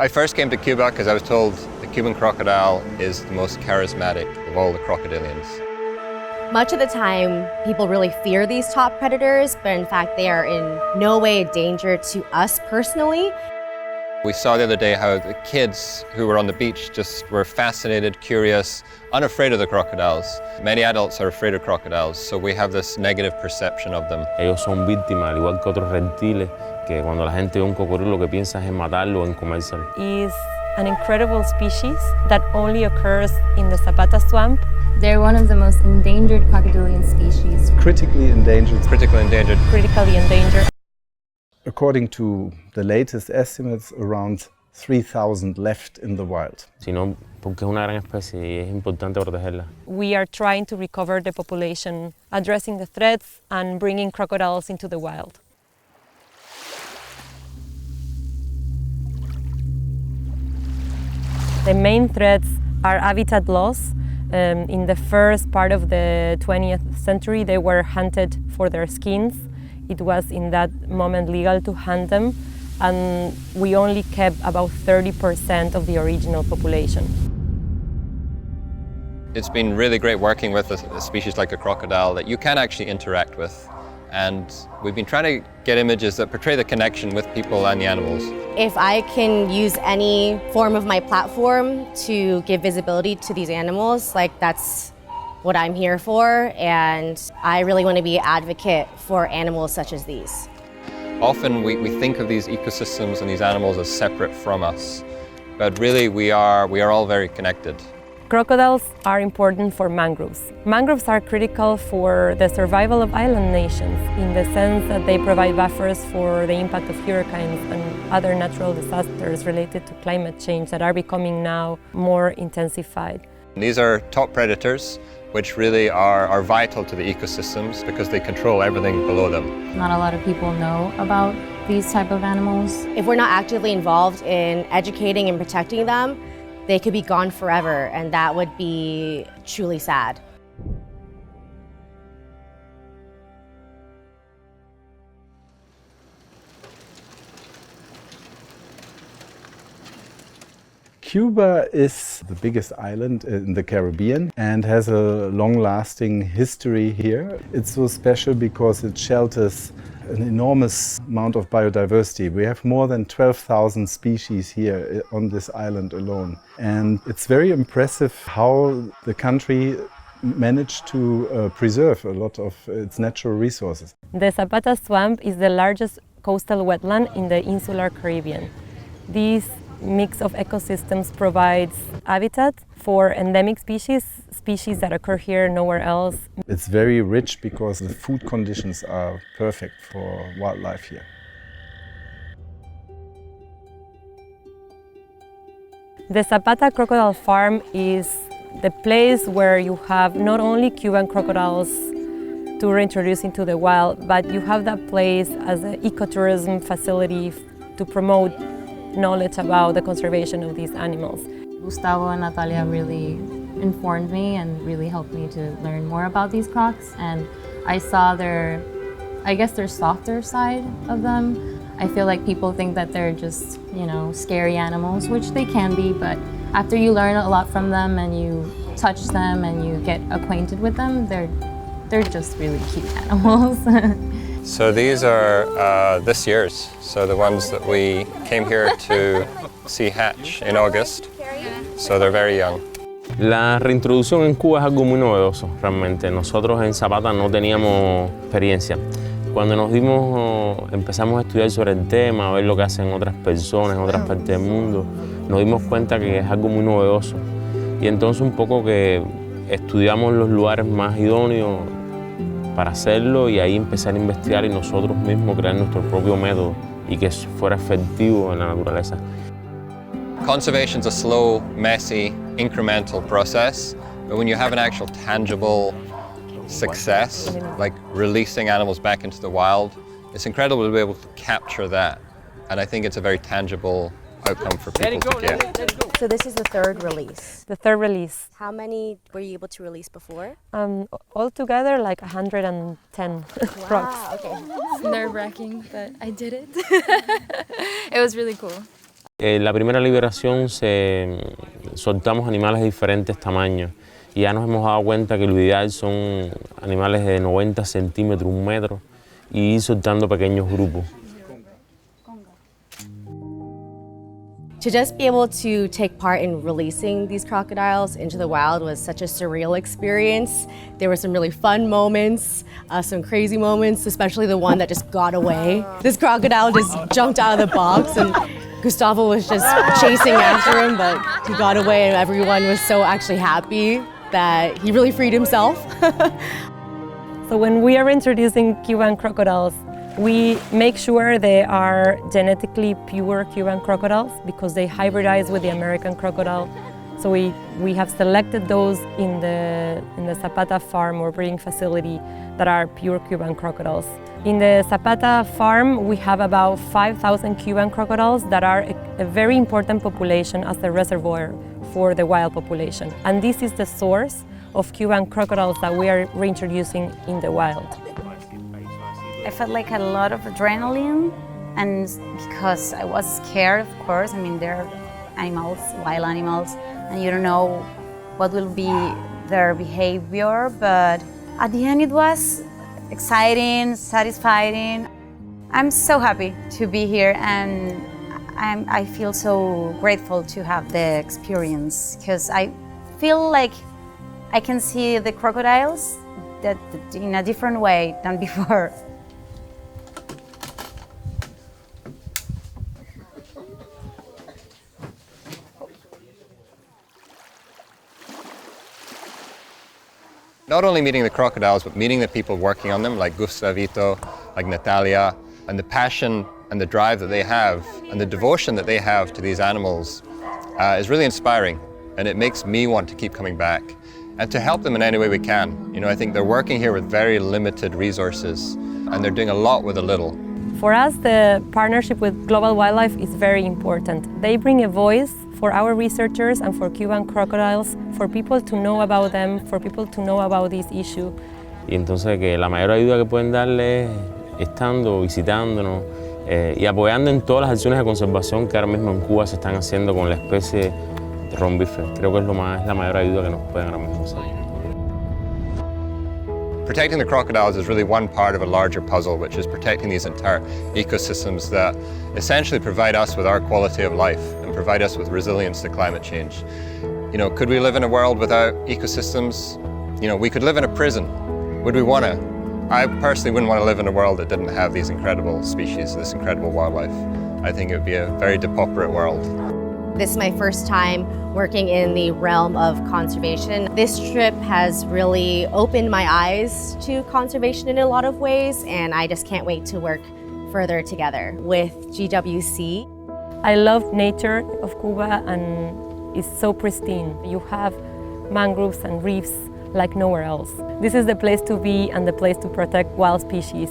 I first came to Cuba because I was told the Cuban crocodile is the most charismatic of all the crocodilians. Much of the time, people really fear these top predators, but in fact, they are in no way a danger to us personally. We saw the other day how the kids who were on the beach just were fascinated, curious, unafraid of the crocodiles. Many adults are afraid of crocodiles, so we have this negative perception of them. Ellos son víctimas, al igual que otros reptiles, que cuando la gente ve un cocodrilo lo que piensa es en matarlo o en comérselo. Is an incredible species that only occurs in the Zapata swamp. They're one of the most endangered crocodilian species. Critically endangered. Critically endangered. Critically endangered. According to the latest estimates, around 3,000 left in the wild. Sino porque es una gran especie y es importante protegerla. We are trying to recover the population, addressing the threats and bringing crocodiles into the wild. The main threats are habitat loss. In the first part of the 20th century, they were hunted for their skins. It was in that moment legal to hunt them, and we only kept about 30% of the original population. It's been really great working with a species like a crocodile that you can actually interact with. And we've been trying to get images that portray the connection with people and the animals. If I can use any form of my platform to give visibility to these animals, that's what I'm here for, and I really want to be an advocate for animals such as these. Often we think of these ecosystems and these animals as separate from us, but really we are all very connected. Crocodiles are important for mangroves. Mangroves are critical for the survival of island nations in the sense that they provide buffers for the impact of hurricanes and other natural disasters related to climate change that are becoming now more intensified. These are top predators, which really are vital to the ecosystems because they control everything below them. Not a lot of people know about these type of animals. If we're not actively involved in educating and protecting them, they could be gone forever, and that would be truly sad. Cuba is the biggest island in the Caribbean and has a long-lasting history here. It's so special because it shelters an enormous amount of biodiversity. We have more than 12,000 species here on this island alone. And it's very impressive how the country managed to preserve a lot of its natural resources. The Zapata swamp is the largest coastal wetland in the insular Caribbean. This mix of ecosystems provides habitat for endemic species that occur here nowhere else. It's very rich because the food conditions are perfect for wildlife here. The Zapata Crocodile Farm is the place where you have not only Cuban crocodiles to reintroduce into the wild, but you have that place as an ecotourism facility to promote knowledge about the conservation of these animals. Gustavo and Natalia really informed me and really helped me to learn more about these crocs, and I saw their softer side of them. I feel like people think that they're just, scary animals, which they can be, but after you learn a lot from them and you touch them and you get acquainted with them, they're just really cute animals. So these are this year's, so the ones that we came here to see hatch in August, so they're very young. La reintroducción en Cuba es algo muy novedoso, realmente. Nosotros en Zapata no teníamos experiencia. Cuando empezamos a estudiar sobre el tema, a ver lo que hacen otras personas en otras partes del mundo, nos dimos cuenta que es algo muy novedoso. Y entonces un poco que estudiamos los lugares más idóneos para hacerlo y ahí empezar a investigar y nosotros mismos crear nuestro propio método y que fuera efectivo en la naturaleza. Conservation is a slow, messy, incremental process, but when you have an actual tangible success, like releasing animals back into the wild, it's incredible to be able to capture that. And I think it's a very tangible outcome for people to get. So this is the third release. The third release. How many were you able to release before? Altogether, like 110 crocs. Okay. It's nerve-wracking, but I did it. It was really cool. En la primera liberación soltamos animales de diferentes tamaños y ya nos hemos dado cuenta que lo ideal son animales de 90 centímetros, 1 metro, y ir soltando pequeños grupos. To just be able to take part in releasing these crocodiles into the wild was such a surreal experience. There were some really fun moments, some crazy moments, especially the one that just got away. This crocodile just jumped out of the box and Gustavo was just chasing after him, but he got away and everyone was so actually happy that he really freed himself. So when we are introducing Cuban crocodiles, we make sure they are genetically pure Cuban crocodiles because they hybridize with the American crocodile. So we have selected those in the Zapata farm or breeding facility that are pure Cuban crocodiles. In the Zapata farm, we have about 5,000 Cuban crocodiles that are a very important population as a reservoir for the wild population. And this is the source of Cuban crocodiles that we are reintroducing in the wild. I felt like a lot of adrenaline, and because I was scared, of course. I mean, they're animals, wild animals, and you don't know what will be their behavior, but at the end it was exciting, satisfying. I'm so happy to be here, and I feel so grateful to have the experience, because I feel like I can see the crocodiles that in a different way than before. Not only meeting the crocodiles, but meeting the people working on them, like Gustavito, like Natalia, and the passion and the drive that they have, and the devotion that they have to these animals is really inspiring, and it makes me want to keep coming back and to help them in any way we can. You know, I think they're working here with very limited resources, and they're doing a lot with a little. For us, the partnership with Global Wildlife is very important. They bring a voice for our researchers and for Cuban crocodiles, for people to know about them, for people to know about this issue. Y entonces que la mayor ayuda que pueden darle es estando, visitándonos y apoyando en todas las acciones de conservación que ahora mismo en Cuba se están haciendo con la especie de rombífer. Creo que es la mayor ayuda que nos pueden ahora mismo hacer. Protecting the crocodiles is really one part of a larger puzzle, which is protecting these entire ecosystems that essentially provide us with our quality of life and provide us with resilience to climate change. You know, could we live in a world without ecosystems? You know, we could live in a prison. Would we want to? I personally wouldn't want to live in a world that didn't have these incredible species, this incredible wildlife. I think it would be a very depauperate world. This is my first time working in the realm of conservation. This trip has really opened my eyes to conservation in a lot of ways, and I just can't wait to work further together with GWC. I love nature of Cuba, and it's so pristine. You have mangroves and reefs like nowhere else. This is the place to be and the place to protect wild species.